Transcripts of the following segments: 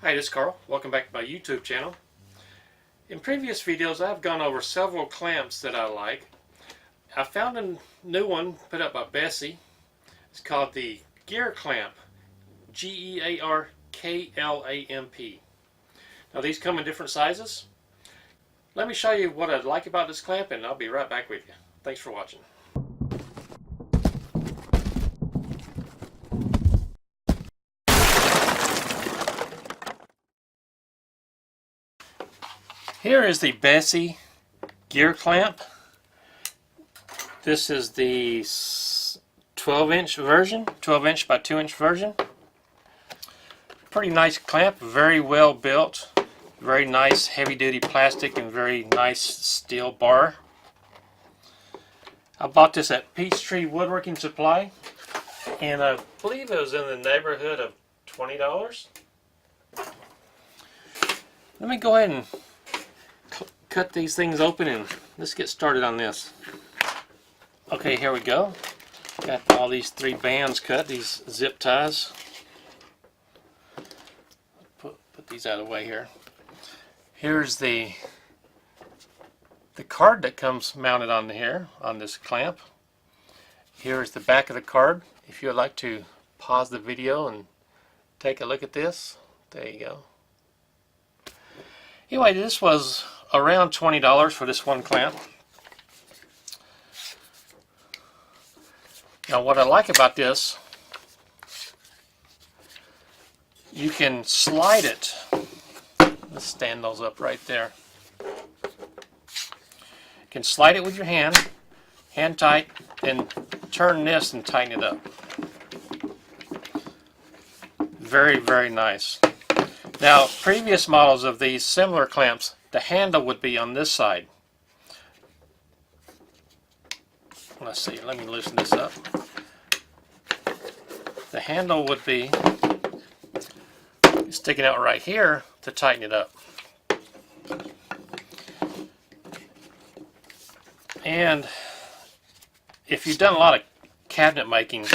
Hi, this is Carl. Welcome back to my YouTube channel. In previous videos I've gone over several clamps that I like. I found a new one put up by Bessey. It's called the GearKlamp. G-E-A-R-K-L-A-M-P. Now these come in different sizes. Let me show you what I like about this clamp and I'll be right back with you. Thanks for watching. Here is the Bessey GearKlamp. This is the 12-inch version, 12-inch by 2-inch version. Pretty nice clamp, very well built, very nice heavy-duty plastic and very nice steel bar. I bought this at Peachtree Woodworking Supply, and I believe it was in the neighborhood of $20. Let me go ahead and cut these things open and let's get started on this. Okay, here we go. Got all these 3 bands cut, these zip ties. Put these out of the way here. Here's the card that comes mounted on here on this clamp. Here's the back of the card. If you would like to pause the video and take a look at this, there you go. Anyway, this was around $20 for this one clamp. Now what I like about this, you can slide it. Let's stand those up right there. You can slide it with your hand tight, and turn this and tighten it up. Very, very nice. Now previous models of these similar clamps, the handle would be on this side. Let's see, let me loosen this up. The handle would be sticking out right here to tighten it up. And if you've done a lot of cabinet making,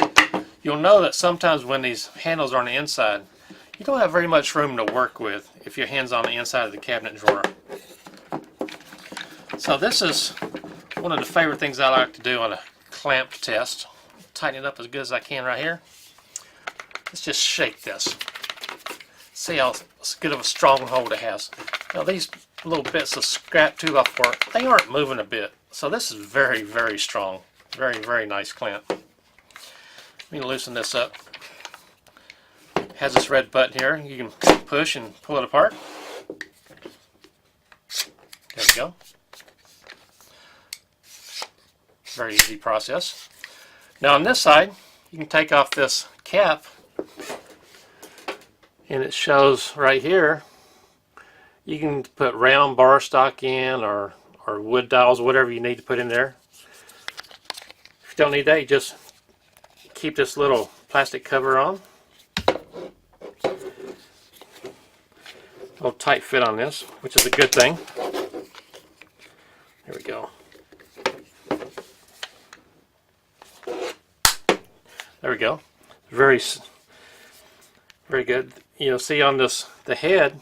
you'll know that sometimes when these handles are on the inside, you don't have very much room to work with if your hand's on the inside of the cabinet drawer. So this is one of the favorite things I like to do on a clamp test. Tighten it up as good as I can right here. Let's just shake this. See how good of a strong hold it has. Now these little bits of scrap tube off work, they aren't moving a bit. So this is very, very strong. Very, very nice clamp. Let me loosen this up. It has this red button here. You can push and pull it apart. There we go. Very easy process. Now on this side, you can take off this cap, and it shows right here. You can put round bar stock in, or wood dowels, whatever you need to put in there. If you don't need that, you just keep this little plastic cover on. A little tight fit on this, which is a good thing. There we go. There we go. Very, very good. You'll see on this, the head,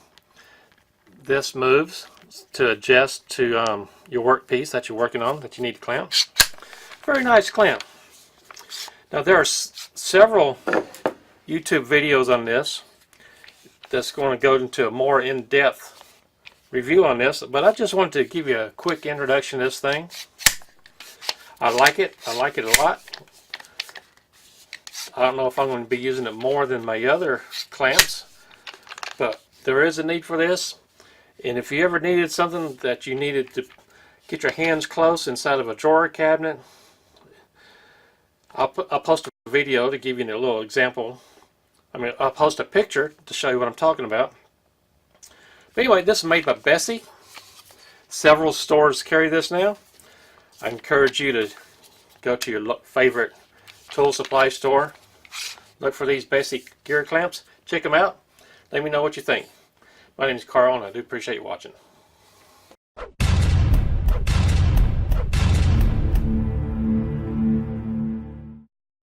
this moves to adjust to your workpiece that you're working on, that you need to clamp. Very nice clamp. Now there are several YouTube videos on this that's going to go into a more in-depth review on this, but I just wanted to give you a quick introduction to this thing. I like it. I like it a lot. I don't know if I'm going to be using it more than my other clamps, but there is a need for this. And if you ever needed something that you needed to get your hands close inside of a drawer cabinet, I'll post a video to give you a little example. I'll post a picture to show you what I'm talking about. But anyway, this is made by Bessey. Several stores carry this now. I encourage you to go to your favorite tool supply store. Look for these Bessey GearKlamps. Check them out. Let me know what you think. My name is Carl, and I do appreciate you watching.